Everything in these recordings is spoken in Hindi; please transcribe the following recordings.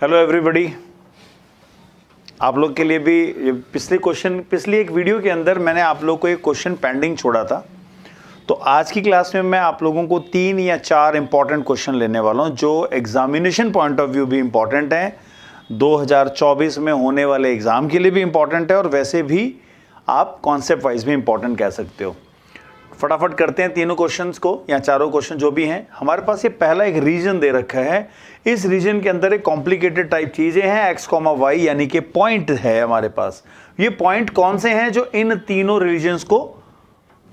हेलो एवरीबॉडी, आप लोग के लिए भी पिछली एक वीडियो के अंदर मैंने आप लोग को एक क्वेश्चन पेंडिंग छोड़ा था। तो आज की क्लास में मैं आप लोगों को 3 या 4 इंपॉर्टेंट क्वेश्चन लेने वाला हूं जो एग्जामिनेशन पॉइंट ऑफ व्यू भी इंपॉर्टेंट हैं, 2024 में होने वाले एग्ज़ाम के लिए भी इंपॉर्टेंट है और वैसे भी आप कॉन्सेप्ट वाइज भी इंपॉर्टेंट कह सकते हो। फटाफट करते हैं तीनों क्वेश्चंस को या चारों क्वेश्चन जो भी हैं। हमारे पास ये पहला एक रीजन दे रखा है, इस रीजन के अंदर एक कॉम्प्लिकेटेड टाइप चीज़ें हैं, x, y यानी कि पॉइंट है हमारे पास। ये पॉइंट कौन से हैं जो इन तीनों रीजन्स को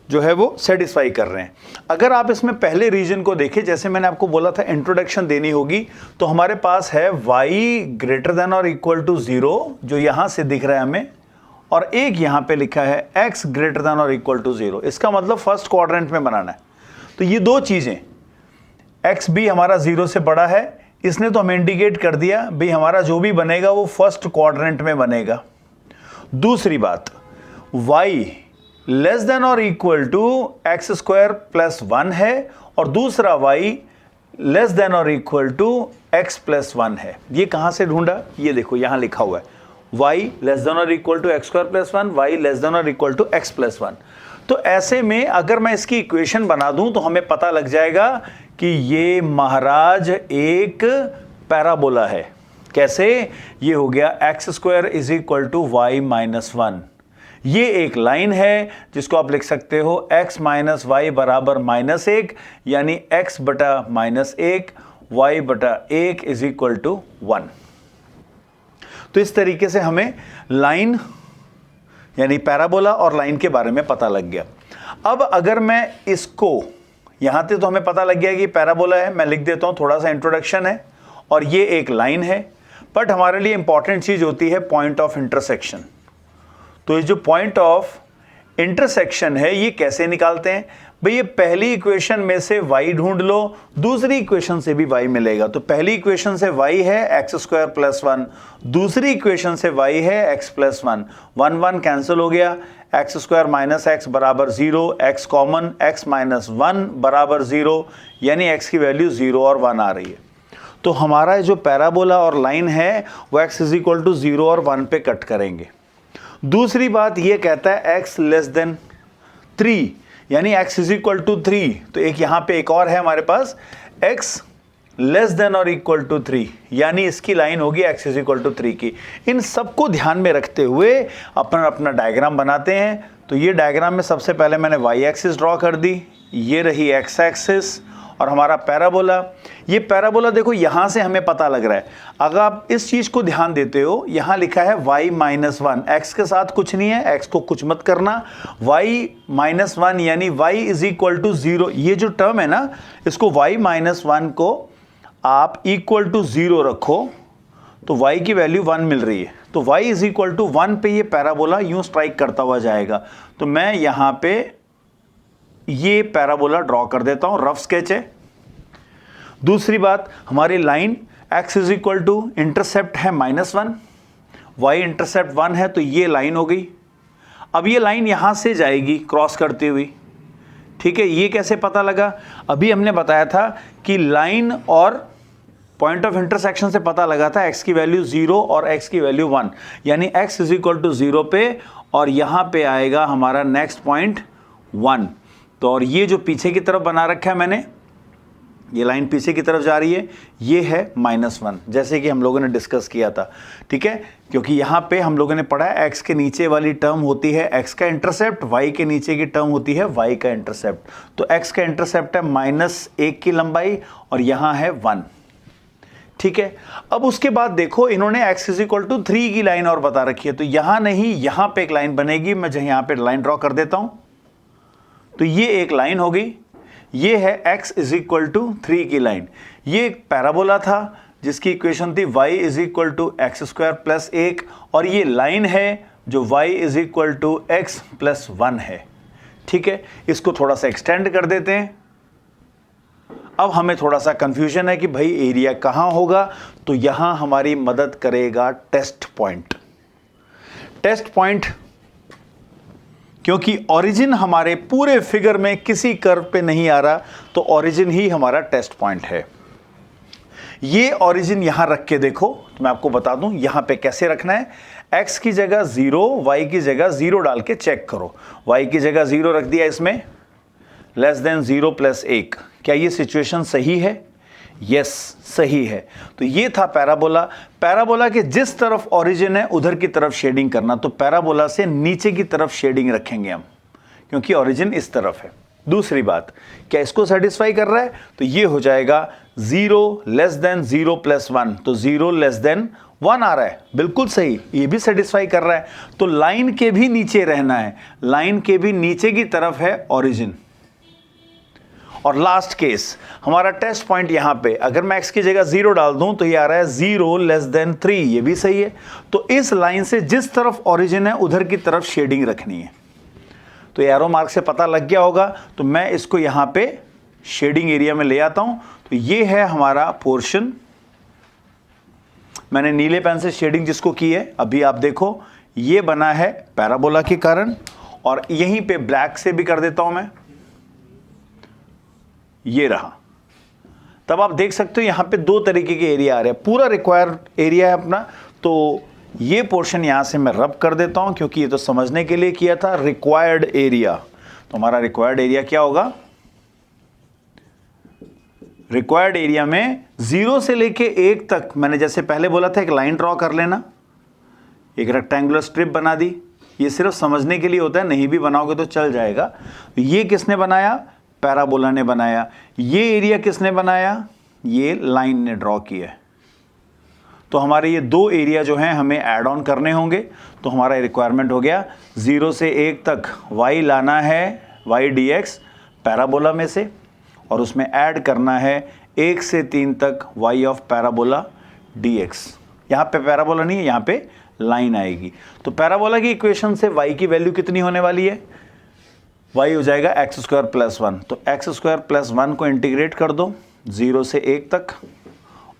जो है वो सेटिस्फाई कर रहे हैं। अगर आप इसमें पहले रीजन को देखें, जैसे मैंने आपको बोला था इंट्रोडक्शन देनी होगी, तो हमारे पास है y ग्रेटर देन और इक्वल टू 0 जो यहां से दिख रहा है हमें, और एक यहां पे लिखा है x ग्रेटर देन और इक्वल टू 0। इसका मतलब फर्स्ट क्वाड्रेंट में बनाना है। तो ये दो चीजें, x भी हमारा 0 से बड़ा है, इसने तो हमें इंडिकेट कर दिया भाई हमारा जो भी बनेगा वो फर्स्ट क्वाड्रेंट में बनेगा। दूसरी बात, y लेस देन और equal to x square plus 1 है और दूसरा y लेस देन और इक्वल टू x प्लस 1 है। ये कहां से ढूंढा? ये देखो यहां लिखा हुआ है y लेस देन और equal to x square plus 1, y less than और इक्वल टू x प्लस 1। तो ऐसे में अगर मैं इसकी इक्वेशन बना दूं तो हमें पता लग जाएगा कि ये महाराज एक पैराबोला है। कैसे? ये हो गया x square is equal to y minus 1। ये एक लाइन है जिसको आप लिख सकते हो x माइनस वाई बराबर माइनस 1, यानी x बटा माइनस 1 y बटा 1 इज इक्वल टू 1। तो इस तरीके से हमें लाइन यानी पैराबोला और लाइन के बारे में पता लग गया। अब अगर मैं इसको यहां से, तो हमें पता लग गया कि पैराबोला है, मैं लिख देता हूं, थोड़ा सा इंट्रोडक्शन है, और ये एक लाइन है। बट हमारे लिए इंपॉर्टेंट चीज होती है पॉइंट ऑफ इंटरसेक्शन। तो ये जो पॉइंट ऑफ इंटरसेक्शन है ये कैसे निकालते हैं भाई? ये पहली इक्वेशन में से y ढूंढ लो, दूसरी इक्वेशन से भी y मिलेगा। तो पहली इक्वेशन से y है एक्स स्क्वायर प्लस 1, दूसरी इक्वेशन से y है x प्लस 1, 1 1 कैंसिल हो गया, एक्स स्क्वायर माइनस एक्स बराबर 0, x कॉमन, x माइनस 1 बराबर 0, यानी x की वैल्यू 0 और 1 आ रही है। तो हमारा जो पैराबोला और लाइन है वो x इज इक्वल टू 0 और 1 पे कट करेंगे। दूसरी बात ये कहता है x लेस देन 3, यानी x इज इक्वल टू 3। तो एक यहां पे एक और है हमारे पास x लेस देन और इक्वल टू 3, यानी इसकी लाइन होगी x इज इक्वल टू 3 की। इन सबको ध्यान में रखते हुए अपना डायग्राम बनाते हैं। तो ये डायग्राम में सबसे पहले मैंने y एक्सिस ड्रॉ कर दी, ये रही x एक्सिस और हमारा पैराबोला। ये पैराबोला देखो यहां से हमें पता लग रहा है। अगर आप इस चीज को ध्यान देते हो, यहां लिखा है y माइनस 1, x के साथ कुछ नहीं है, x को कुछ मत करना, y माइनस 1 यानी y इज इक्वल टू 0। ये जो टर्म है ना, इसको y माइनस 1 को आप इक्वल टू 0 रखो तो y की वैल्यू 1 मिल रही है। तो y इज इक्वल टू 1 पे ये पैराबोला यूं स्ट्राइक करता हुआ जाएगा। तो मैं यहां पे ये पैराबोला ड्रॉ कर देता हूं, रफ स्केच है। दूसरी बात, हमारी line x is equal to intercept है -1, y इंटरसेप्ट 1 है, तो ये लाइन हो गई। अब ये लाइन यहां से जाएगी क्रॉस करती हुई, ठीक है। ये कैसे पता लगा? अभी हमने बताया था कि लाइन और पॉइंट ऑफ इंटरसेक्शन से पता लगा था x की वैल्यू 0 और x की वैल्यू 1, यानी x इज इक्वल टू 0 पे, और यहां पे आएगा हमारा नेक्स्ट पॉइंट 1। तो और ये जो पीछे की तरफ बना रखा है मैंने, ये लाइन पीछे की तरफ जा रही है, ये है -1, जैसे कि हम लोगों ने डिस्कस किया था, ठीक है। क्योंकि यहाँ पे हम लोगों ने पढ़ा है x के नीचे वाली टर्म होती है x का इंटरसेप्ट, y के नीचे की टर्म होती है y का इंटरसेप्ट। तो x का इंटरसेप्ट है -1 की लंबाई और यहाँ है 1, ठीक है। अब उसके बाद देखो इन्होंने x इज इक्वल टू 3 की लाइन और बता रखी है, तो यहाँ नहीं, यहाँ पे एक लाइन बनेगी। मैं जहाँ यहाँ पे लाइन ड्रॉ कर देता हूँ, तो ये एक लाइन हो गई। ये है x इज इक्वल टू 3 की लाइन। ये एक पैराबोला था जिसकी इक्वेशन थी y is equal to x square plus 1, और ये लाइन है जो y is equal to x plus 1 है, ठीक है। इसको थोड़ा सा एक्सटेंड कर देते हैं। अब हमें थोड़ा सा कंफ्यूजन है कि भाई एरिया कहाँ होगा, तो यहां हमारी मदद करेगा टेस्ट पॉइंट। टेस्ट पॉइंट क्योंकि ओरिजिन हमारे पूरे फिगर में किसी कर्व पे नहीं आ रहा, तो ओरिजिन ही हमारा टेस्ट पॉइंट है। ये ओरिजिन यहां रख के देखो, तो मैं आपको बता दूं यहां पे कैसे रखना है। x की जगह 0, y की जगह 0 डाल के चेक करो। y की जगह 0 रख दिया, इसमें लेस देन 0 प्लस 1। क्या ये सिचुएशन सही है? यस, सही है। तो ये था पैराबोला। पैराबोला के जिस तरफ ओरिजिन है उधर की तरफ शेडिंग करना, तो पैराबोला से नीचे की तरफ शेडिंग रखेंगे हम, क्योंकि ओरिजिन इस तरफ है। दूसरी बात, क्या इसको सेटिस्फाई कर रहा है? तो ये हो जाएगा 0 लेस देन 0 प्लस 1, तो 0 लेस देन 1 आ रहा है, बिल्कुल सही, ये भी सेटिस्फाई कर रहा है। तो लाइन के भी नीचे रहना है, लाइन के भी नीचे की तरफ है ओरिजिन। और लास्ट केस, हमारा टेस्ट पॉइंट यहां पे, अगर मैं x की जगह 0 डाल दूं तो ये आ रहा है 0 लेस देन 3, ये भी सही है। तो इस लाइन से जिस तरफ ओरिजिन है उधर की तरफ शेडिंग रखनी है। तो एरो मार्क से पता लग गया होगा, तो मैं इसको यहां पे शेडिंग एरिया में ले आता हूं। तो ये है हमारा पोर्शन, मैंने नीले पेन से शेडिंग जिसको की है, अभी आप देखो ये बना है पैराबोला के कारण, और यहीं पे ब्लैक से भी कर देता हूं मैं, ये रहा। तब आप देख सकते हो यहां पे दो तरीके के एरिया आ रहे हैं, पूरा रिक्वायर्ड एरिया है अपना। तो ये पोर्शन यहां से मैं रब कर देता हूं, क्योंकि ये तो समझने के लिए किया था, रिक्वायर्ड एरिया। तो हमारा रिक्वायर्ड एरिया क्या होगा? रिक्वायर्ड एरिया में 0 से लेके 1 तक, मैंने जैसे पहले बोला था, एक लाइन ड्रॉ कर लेना, एक रेक्टेंगुलर स्ट्रिप बना दी। ये सिर्फ समझने के लिए होता है, नहीं भी बनाओगे तो चल जाएगा। ये किसने बनाया? पैराबोला ने बनाया। ये एरिया किसने बनाया? ये लाइन ने ड्रॉ किया है। तो हमारे ये दो एरिया जो हैं हमें ऐड ऑन करने होंगे। तो हमारा रिक्वायरमेंट हो गया 0 से 1 तक y लाना है, y dx पैराबोला में से, और उसमें ऐड करना है 1 से 3 तक y ऑफ पैराबोला dx। यहाँ पे पैराबोला नहीं है, यहाँ पे लाइन आएगी। तो पैराबोला की इक्वेशन से y की वैल्यू कितनी होने वाली है? y हो जाएगा x² + 1। तो x² + 1 को इंटीग्रेट कर दो 0 से 1 तक,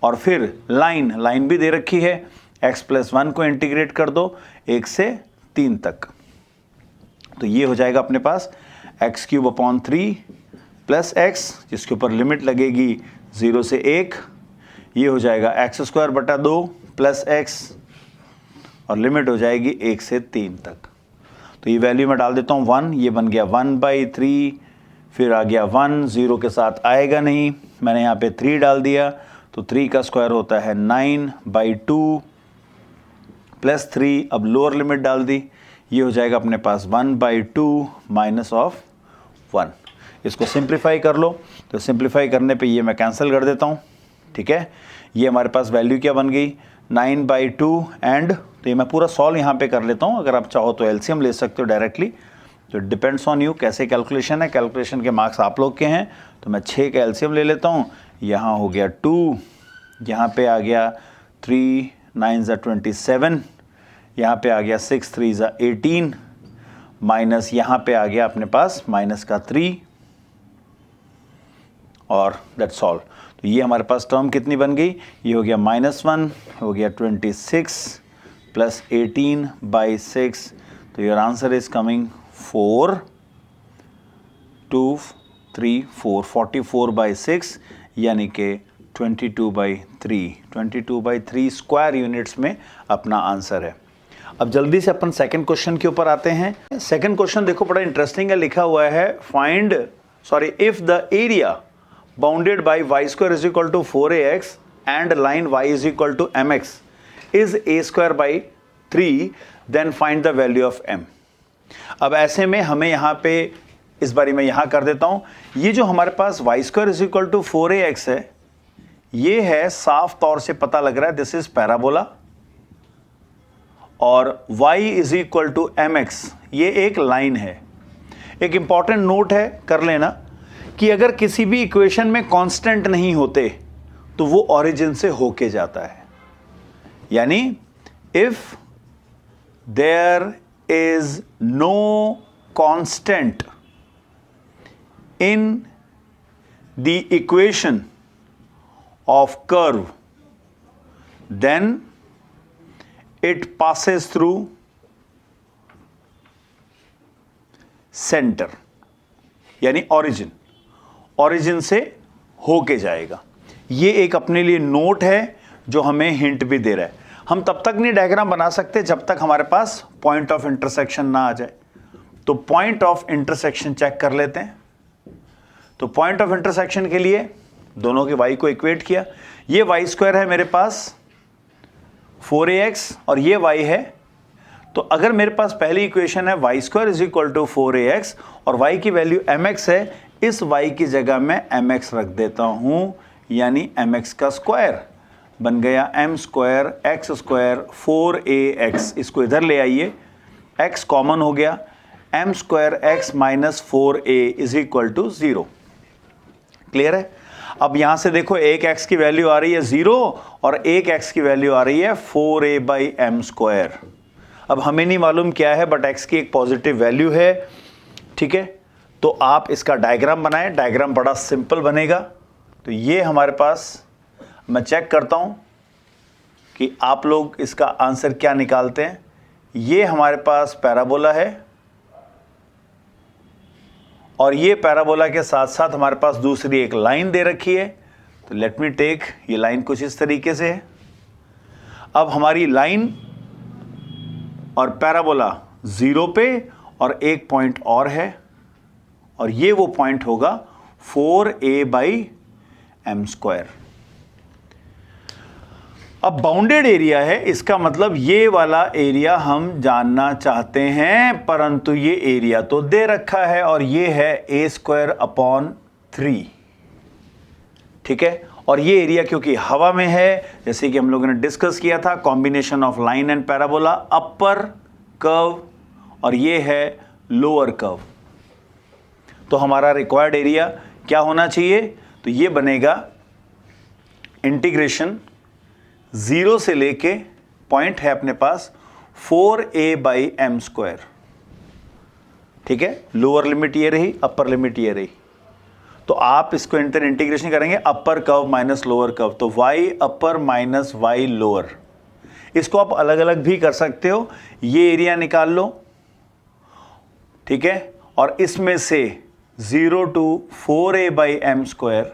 और फिर लाइन भी दे रखी है, x + 1 को इंटीग्रेट कर दो 1 से 3 तक। तो ये हो जाएगा अपने पास x³ / 3 + x, जिसके ऊपर लिमिट लगेगी 0 से 1। ये हो जाएगा x² / 2 + x, और लिमिट हो जाएगी 1 से 3 तक। तो ये वैल्यू मैं डाल देता हूँ 1, ये बन गया 1/3, फिर आ गया 1, 0 के साथ आएगा नहीं, मैंने यहाँ पे 3 डाल दिया, तो 3 का स्क्वायर होता है 9/2 + 3, अब लोअर लिमिट डाल दी, ये हो जाएगा अपने पास 1/2 -1। इसको सिंप्लीफाई कर लो, तो सिंप्लीफाई करने पे ये मैं कैंसिल कर देता हूँ, ठीक है। ये हमारे पास वैल्यू क्या बन गई? 9/2 एंड, तो ये मैं पूरा सॉल्व यहाँ पे कर लेता हूँ, अगर आप चाहो तो एलसीएम ले सकते हो डायरेक्टली, तो डिपेंड्स ऑन यू कैसे कैलकुलेशन है, कैलकुलेशन के मार्क्स आप लोग के हैं। तो मैं 6 का एलसीएम ले लेता हूँ, यहाँ हो गया 2, यहाँ पे आ गया 3 9 = 27, यहाँ पे आ गया 6 3 = 18, माइनस यहाँ पे आ गया अपने पास -3, और दैट्स ऑल। तो ये हमारे पास टर्म कितनी बन गई? ये हो गया -1, हो गया 26 + 18/6। तो योर आंसर इज कमिंग 4 2 3 4 44/6, यानी कि 22/3, 22/3 स्क्वायर यूनिट्स में अपना आंसर है। अब जल्दी से अपन सेकंड क्वेश्चन के ऊपर आते हैं। सेकंड क्वेश्चन देखो, बड़ा इंटरेस्टिंग है, लिखा हुआ है if the area bounded by y² = 4ax and line y = mx is a² / 3, then find the value of m। अब ऐसे में हमें यहाँ पे, इस बारी मैं यहाँ कर देता हूँ, ये जो हमारे पास y² = 4ax है, ये है साफ तौर से पता लग रहा है दिस इज पैराबोला, और y = mx ये एक लाइन है। एक इंपॉर्टेंट नोट है, कर लेना, कि अगर किसी भी इक्वेशन में कांस्टेंट नहीं होते तो वो ओरिजिन से होके जाता है। यानी if there is no constant in the equation of curve, then it passes through centre, यानी ओरिजिन से होके जाएगा। ये एक अपने लिए नोट है जो हमें हिंट भी दे रहा है। हम तब तक नहीं डायग्राम बना सकते जब तक हमारे पास पॉइंट ऑफ इंटरसेक्शन ना आ जाए। तो पॉइंट ऑफ इंटरसेक्शन चेक कर लेते हैं। तो पॉइंट ऑफ इंटरसेक्शन के लिए दोनों के y को इक्वेट किया। ये वाई स्क्वायर है मेरे पास 4ax और ये y है। तो अगर मेरे पास पहली इक्वेशन है y square is equal to 4ax और y की वैल्यू mx है, इस y की जगह मैं mx रख देता हूं, यानी mx का स्क्वायर बन गया m square x square 4ax। इसको इधर ले आइए, x कॉमन हो गया, m square x minus 4a is equal to 0। Clear है? अब यहां से देखो एक x की वैल्यू आ रही है 0 और एक x की वैल्यू आ रही है 4a बाई एम स्क्वायर। अब हमें नहीं मालूम क्या है, बट x की एक पॉजिटिव वैल्यू है। ठीक है, तो आप इसका डायग्राम बनाएं। डायग्राम बड़ा सिंपल बनेगा। तो ये हमारे पास, मैं चेक करता हूं कि आप लोग इसका आंसर क्या निकालते हैं। ये हमारे पास पैराबोला है और ये पैराबोला के साथ साथ हमारे पास दूसरी एक लाइन दे रखी है। तो लेट मी टेक, ये लाइन कुछ इस तरीके से है। अब हमारी लाइन और पैराबोला 0 पे और एक पॉइंट और है और ये वो पॉइंट होगा 4a बाई एम स्क्वायर। अब बाउंडेड एरिया है, इसका मतलब ये वाला एरिया हम जानना चाहते हैं, परंतु ये एरिया तो दे रखा है और ये है a स्क्वायर अपॉन 3। ठीक है, और ये एरिया क्योंकि हवा में है, जैसे कि हम लोगों ने डिस्कस किया था, combination of line and parabola, upper curve और ये है लोअर कर्व। तो हमारा रिक्वायर्ड एरिया क्या होना चाहिए? तो ये बनेगा इंटीग्रेशन 0 से लेके पॉइंट है अपने पास 4a बाई एम स्क्वायर। ठीक है, लोअर लिमिट ये रही, अपर लिमिट ये रही। तो आप इसको इंटीग्रेशन करेंगे upper curve minus lower curve, तो y अपर माइनस y लोअर। इसको आप अलग अलग भी कर सकते हो। ये एरिया निकाल लो, ठीक है, और इसमें से 0 to 4a by m square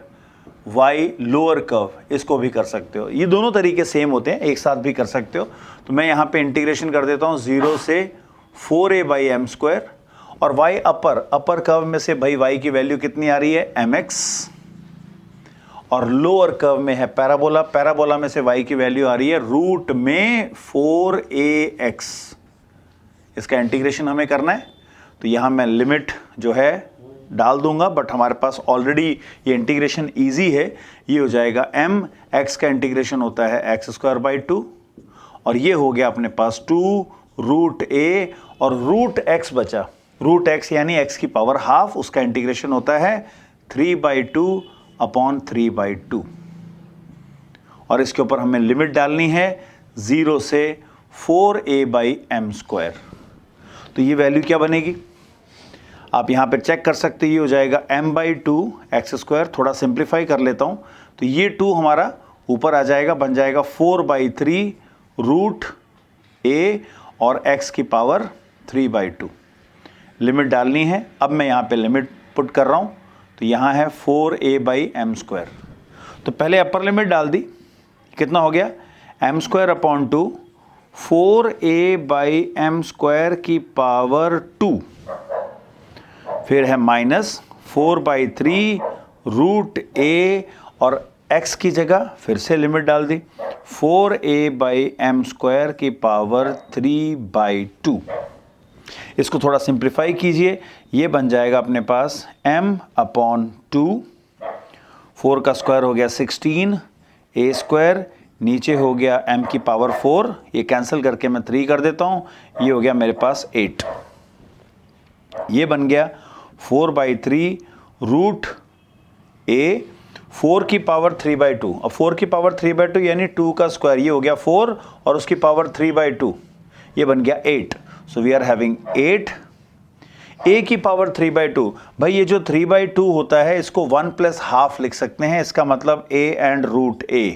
y lower curve, इसको भी कर सकते हो। ये दोनों तरीके सेम होते हैं, एक साथ भी कर सकते हो। तो मैं यहाँ पे इंटीग्रेशन कर देता हूँ 0 से 4a बाई एम स्क्वायर और y अपर कर्व में से भाई y की वैल्यू कितनी आ रही है mx और लोअर कर्व में है पैराबोला में से y की वैल्यू आ रही है रूट में 4ax। इसका इंटीग्रेशन हमें करना है। तो यहाँ मैं लिमिट जो है डाल दूंगा, बट हमारे पास ऑलरेडी ये इंटीग्रेशन इजी है। ये हो जाएगा m, x का इंटीग्रेशन होता है एक्स स्क्वायर बाई 2 और ये हो गया अपने पास 2 रूट a और रूट x बचा, रूट x यानी x की पावर हाफ, उसका इंटीग्रेशन होता है 3/2 अपॉन 3/2 और इसके ऊपर हमें लिमिट डालनी है 0 से 4a बाई एम स्क्वायर। तो ये वैल्यू क्या बनेगी आप यहाँ पर चेक कर सकते हैं। ये हो जाएगा m/2 एक्स स्क्वायर। थोड़ा सिंप्लीफाई कर लेता हूँ, तो ये 2 हमारा ऊपर आ जाएगा, बन जाएगा 4/3 रूट a और x की पावर 3/2। लिमिट डालनी है। अब मैं यहाँ पे लिमिट पुट कर रहा हूँ, तो यहाँ है 4a बाई एम स्क्वायर। तो पहले अपर लिमिट डाल दी, कितना हो गया m square upon 2 4a by m square की पावर 2, फिर है माइनस 4/3 रूट a और x की जगह फिर से लिमिट डाल दी 4a बाई एम स्क्वायर की पावर 3/2। इसको थोड़ा सिंप्लीफाई कीजिए, ये बन जाएगा अपने पास m अपॉन 2, 4 का स्क्वायर हो गया 16, a स्क्वायर नीचे हो गया m की पावर 4, ये कैंसिल करके मैं 3 कर देता हूँ, ये हो गया मेरे पास 8। ये बन गया 4/3 रूट a, 4 की पावर 3/2 और 4 की पावर 3/2 यानी 2 का स्क्वायर, ये हो गया 4 और उसकी पावर 3/2, ये बन गया 8। So we are having 8 a की पावर 3/2। भाई ये जो 3/2 होता है इसको 1 प्लस हाफ लिख सकते हैं, इसका मतलब a एंड रूट a।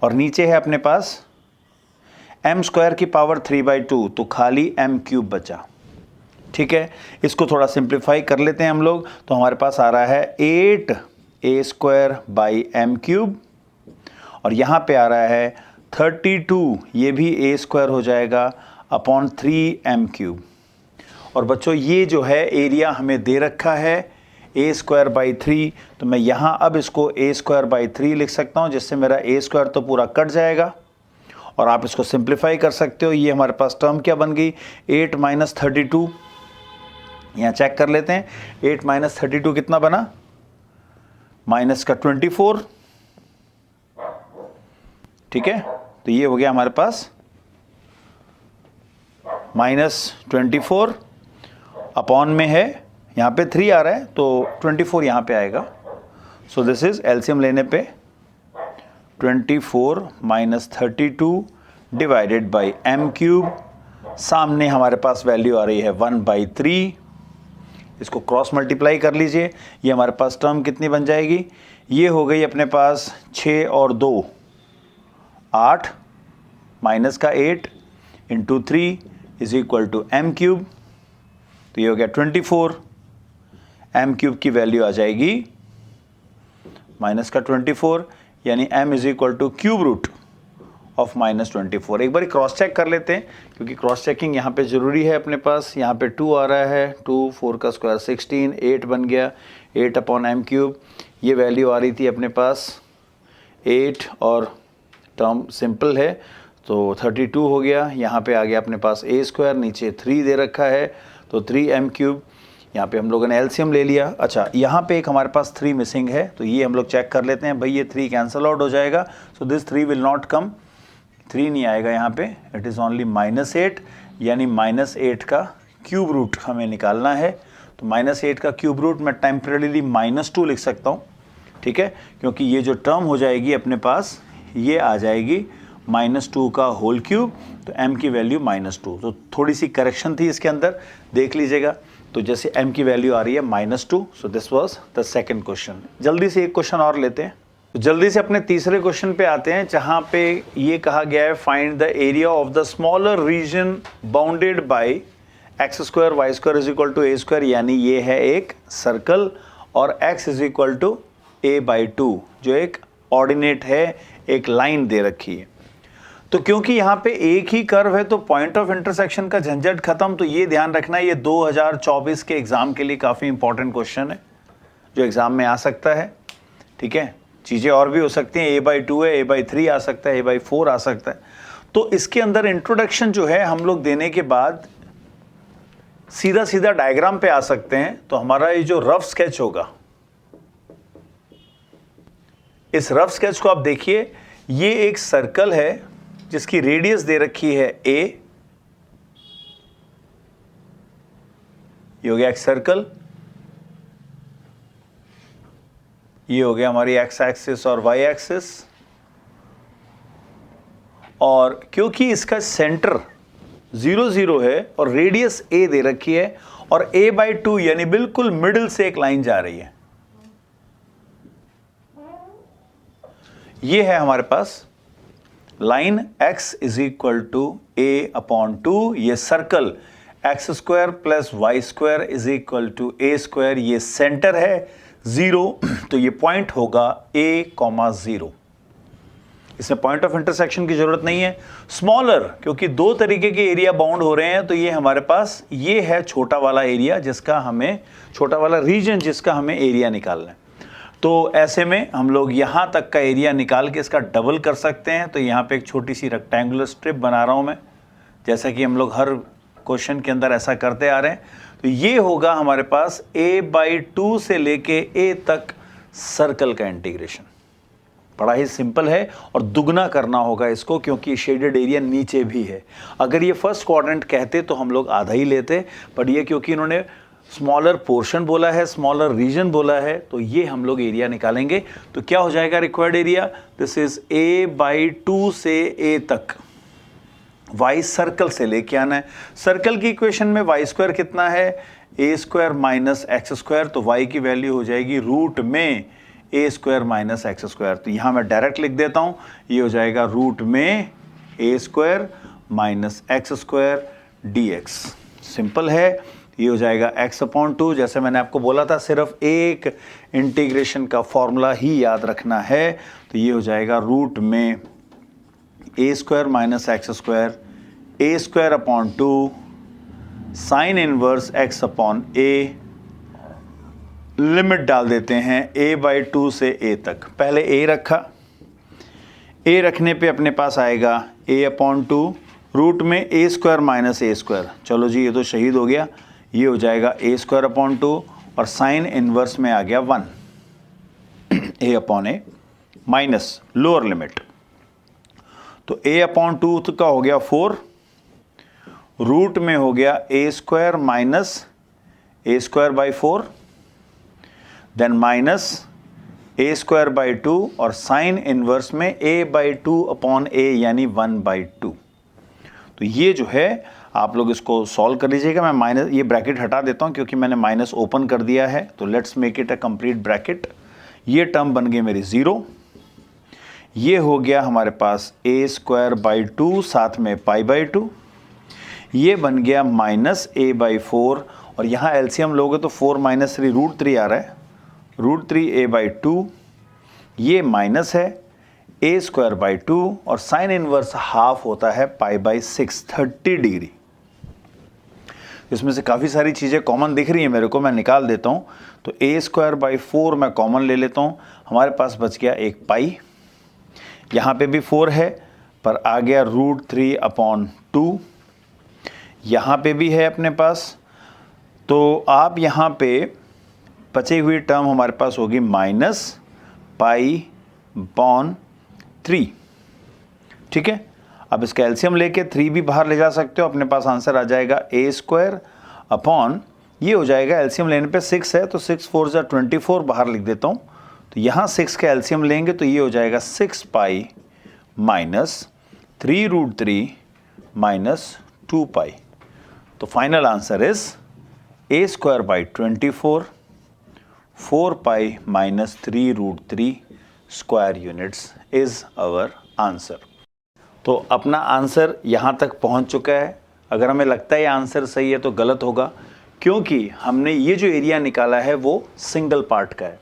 और नीचे है अपने पास m स्क्वायर की पावर 3/2, तो खाली m क्यूब बचा। ठीक है, इसको थोड़ा सिंप्लीफाई कर लेते हैं हम लोग, तो हमारे पास आ रहा है 8 ए स्क्वायर बाई एम क्यूब, और यहाँ पे आ रहा है 32, ये भी ए स्क्वायर हो जाएगा अपॉन 3m क्यूब। और बच्चों ये जो है एरिया हमें दे रखा है ए स्क्वायर बाई 3, तो मैं यहाँ अब इसको ए स्क्वायर बाई 3 लिख सकता हूँ, जिससे मेरा ए स्क्वायर तो पूरा कट जाएगा और आप इसको सिंप्लीफाई कर सकते हो। ये हमारे पास टर्म क्या बन गई, 8 माइनस 32, यहाँ चेक कर लेते हैं 8 माइनस 32 कितना बना, माइनस का 24, ठीक है। तो ये हो गया हमारे पास माइनस 24, अपॉन में है यहाँ पे 3 आ रहा है तो 24 यहाँ पे आएगा। सो दिस इज एलसीएम लेने पे 24 minus 32 divided by m cube, सामने हमारे पास वैल्यू आ रही है 1/3, इसको क्रॉस मल्टीप्लाई कर लीजिए, ये हमारे पास टर्म कितनी बन जाएगी, ये हो गई अपने पास 6 और 2 8, माइनस का 8 into 3 is equal to m cube, तो ये हो गया 24, एम क्यूब की वैल्यू आ जाएगी माइनस का 24, यानी m is equal to cube root of minus 24। एक बार क्रॉस चेक कर लेते हैं क्योंकि क्रॉस चेकिंग यहाँ पे ज़रूरी है अपने पास। यहाँ पे 2 आ रहा है, 2 4 का स्क्वायर 16, 8 बन गया 8 अपॉन एम क्यूब, ये वैल्यू आ रही थी अपने पास 8 और टर्म सिंपल है तो 32 हो गया। यहाँ पे आ गया अपने पास ए स्क्वायर, नीचे 3 दे रखा है तो 3m क्यूब, यहाँ पे हम लोगों ने एलसीएम ले लिया। अच्छा यहाँ पे एक हमारे पास 3 मिसिंग है तो ये हम लोग चेक कर लेते हैं, भाई ये 3 कैंसल आउट हो जाएगा, so this 3 will not come, 3 नहीं आएगा यहाँ पे, इट इज़ ओनली -8, यानी -8 का क्यूब रूट हमें निकालना है। तो -8 का क्यूब रूट मैं टेम्परेरीली -2 लिख सकता हूँ, ठीक है, क्योंकि ये जो टर्म हो जाएगी अपने पास ये आ जाएगी -2 का होल क्यूब, तो m की वैल्यू -2, तो थोड़ी सी करेक्शन थी इसके अंदर, देख लीजिएगा। तो जैसे m की वैल्यू आ रही है -2, so this was the second question. जल्दी से एक क्वेश्चन और लेते हैं, तो जल्दी से अपने तीसरे क्वेश्चन पे आते हैं, जहाँ पे ये कहा गया है find the area of the smaller region bounded by x square y square is equal to a square, यानी ये है एक सर्कल और x is equal to a/2 जो एक ऑर्डिनेट है, एक लाइन दे रखी है। तो क्योंकि यहाँ पे एक ही कर्व है तो पॉइंट ऑफ इंटरसेक्शन का झंझट खत्म, तो ये ध्यान रखना ये 2024 के एग्जाम के लिए काफ़ी इंपॉर्टेंट क्वेश्चन है जो एग्जाम में आ सकता है, ठीक है। चीज़ें और भी हो सकती हैं, a/2 है, a/3 आ सकता है, a/4 आ सकता है। तो इसके अंदर इंट्रोडक्शन जो है हम लोग देने के बाद सीधा सीधा डायग्राम पे आ सकते हैं। तो हमारा ये जो रफ स्केच होगा, इस रफ स्केच को आप देखिए, ये एक सर्कल है जिसकी रेडियस दे रखी है a, ये हो गया एक सर्कल, ये हो गया हमारी x एक्सिस और y एक्सिस, और क्योंकि इसका सेंटर 0 0 है और रेडियस a दे रखी है और a/2 यानी बिल्कुल मिडिल से एक लाइन जा रही है, ये है हमारे पास line x is equal to a/2, ये circle x square plus Y square is equal to a square, ये सेंटर है 0, तो ये पॉइंट होगा a,0। इसमें पॉइंट ऑफ इंटरसेक्शन की जरूरत नहीं है। स्मॉलर, क्योंकि दो तरीके के एरिया बाउंड हो रहे हैं, तो ये हमारे पास ये है छोटा वाला एरिया जिसका हमें, छोटा वाला रीजन जिसका हमें एरिया निकालना है। तो ऐसे में हम लोग यहाँ तक का एरिया निकाल के इसका डबल कर सकते हैं। तो यहाँ पे एक छोटी सी रेक्टेंगुलर स्ट्रिप बना रहा हूँ मैं, जैसा कि हम लोग हर क्वेश्चन के अंदर ऐसा करते आ रहे हैं। तो ये होगा हमारे पास a/2 से लेके a तक सर्कल का इंटीग्रेशन। बड़ा ही सिंपल है और दुगना करना होगा इसको, क्योंकि शेडेड एरिया नीचे भी है। अगर ये फर्स्ट क्वाड्रेंट कहते तो हम लोग आधा ही लेते, पर ये क्योंकि इन्होंने स्मॉलर पोर्शन बोला है, स्मॉलर रीजन बोला है, तो ये हम लोग एरिया निकालेंगे। तो क्या हो जाएगा required area, this is a/2 से a तक, y सर्कल से लेके आना है। सर्कल की इक्वेशन में y स्क्वायर कितना है, a square minus x square, तो y की वैल्यू हो जाएगी रूट में a square minus x square. तो यहाँ मैं डायरेक्ट लिख देता हूँ, ये हो जाएगा रूट में a square minus x square dx। Simple है, ये हो जाएगा x/2। जैसे मैंने आपको बोला था सिर्फ एक इंटीग्रेशन का फॉर्मूला ही याद रखना है, तो ये हो जाएगा रूट में a² minus x² a²/2 sine inverse x/a। Limit डाल देते हैं a/2 से a तक। पहले a रखा, a रखने पे अपने पास आएगा a/2 रूट में a² माइनस a²। चलो जी ये तो शहीद हो गया, ये हो जाएगा a²/2 और साइन इनवर्स में आ गया 1 a/a माइनस लोअर लिमिट, तो a/2 का हो गया 4 रूट में हो गया a² minus a²/4 then minus a²/2 और साइन इनवर्स में a/2/a यानी 1/2। तो ये जो है आप लोग इसको सॉल्व कर लीजिएगा। मैं माइनस ये ब्रैकेट हटा देता हूँ क्योंकि मैंने माइनस ओपन कर दिया है, तो let's make it a complete bracket. ये टर्म बन गई मेरी 0, ये हो गया हमारे पास a²/2 साथ में π/2, ये बन गया माइनस a/4 और यहाँ एलसीएम लोगे तो 4 - 3 √3 आ रहा है, √3 a/2, ये माइनस है a²/2 और साइन इनवर्स हाफ होता है π/6 30 डिग्री। इसमें से काफ़ी सारी चीज़ें कॉमन दिख रही हैं मेरे को, मैं निकाल देता हूँ। तो a²/4 मैं कॉमन ले लेता हूँ, हमारे पास बच गया एक पाई, यहाँ पे भी 4 है पर आ गया √3/2, यहाँ पे भी है अपने पास। तो आप यहाँ पे बची हुई टर्म हमारे पास होगी -π/3, ठीक है। अब इसका एलसीएम लेके 3 भी बाहर ले जा सकते हो, अपने पास आंसर आ जाएगा a² ये हो जाएगा एलसीएम लेने पे 6 है तो 6 4 जा 24 बाहर लिख देता हूँ। तो यहाँ 6 का एलसीएम लेंगे तो ये हो जाएगा 6π माइनस 3√3 माइनस 2π। तो final answer is a²/24 4π minus 3√3 square units is our answer. तो अपना आंसर यहाँ तक पहुँच चुका है। अगर हमें लगता है ये आंसर सही है तो गलत होगा, क्योंकि हमने ये जो एरिया निकाला है वो सिंगल पार्ट का है।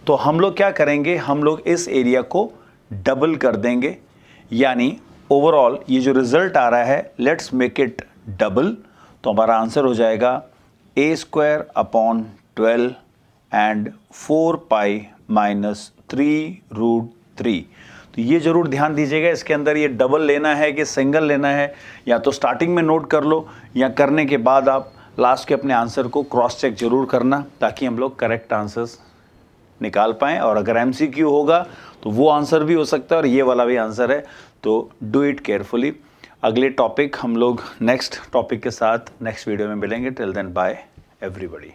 तो हम लोग क्या करेंगे, हम लोग इस एरिया को डबल कर देंगे, यानी ओवरऑल ये जो रिजल्ट आ रहा है लेट्स मेक इट डबल। तो हमारा आंसर हो जाएगा a²/12 एंड 4π माइनस 3√3। तो ये ज़रूर ध्यान दीजिएगा, इसके अंदर ये डबल लेना है कि सिंगल लेना है, या तो स्टार्टिंग में नोट कर लो या करने के बाद आप लास्ट के अपने आंसर को क्रॉस चेक जरूर करना, ताकि हम लोग करेक्ट आंसर्स निकाल पाएँ। और अगर MCQ होगा तो वो आंसर भी हो सकता है और ये वाला भी आंसर है, तो डू इट केयरफुली। अगले टॉपिक हम लोग नेक्स्ट टॉपिक के साथ नेक्स्ट वीडियो में मिलेंगे। Till then bye everybody.